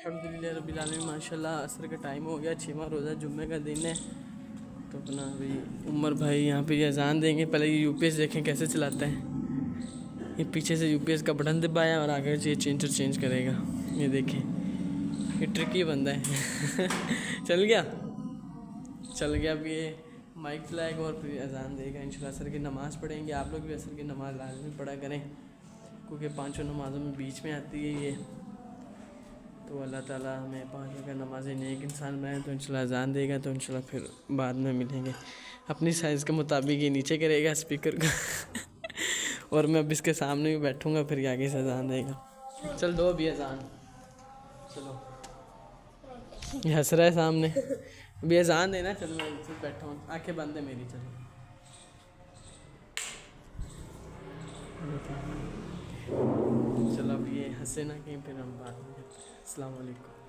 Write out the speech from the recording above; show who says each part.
Speaker 1: الحمدللہ رب العالمین ماشاءاللہ عصر کا ٹائم ہو گیا، 6واں روزہ جمعے کا دن ہے. تو اپنا ابھی عمر بھائی یہاں پہ یہ اذان دیں گے. پہلے یہ یو پی ایس دیکھیں کیسے چلاتا ہے. یہ پیچھے سے یو پی ایس کا بٹن دبایا اور آگے سے چینج کرے گا. یہ دیکھیں یہ ٹرکی بندہ ہے. چل گیا. اب یہ مائک چلائے گا اور پھر اذان دے گا. انشاءاللہ عصر کی نماز پڑھیں گے. آپ لوگ بھی عصر کی نماز لازمی پڑھا کریں کیونکہ 5 نمازوں میں بیچ میں آتی ہے یہ. تو اللہ تعالیٰ ہمیں 5 وقت نمازیں نیک انسان بنائے. تو انشاءاللہ اذان دے گا تو انشاءاللہ پھر بعد میں ملیں گے. اپنی سائز کے مطابق یہ نیچے کرے گا اسپیکر کا اور میں اب اس کے سامنے بھی بیٹھوں گا، پھر یہ آگے سے اذان دے گا. چل دو ابھی اذان. چلو یہ ہنس رہا ہے سامنے. ابھی اذان دینا. چل میں پھر بیٹھا ہوں. آنکھیں بند ہے میری. چلو اب یہ ہنسے نہ کہیں پھر ہم بات نہیں کرتے. السلام علیکم.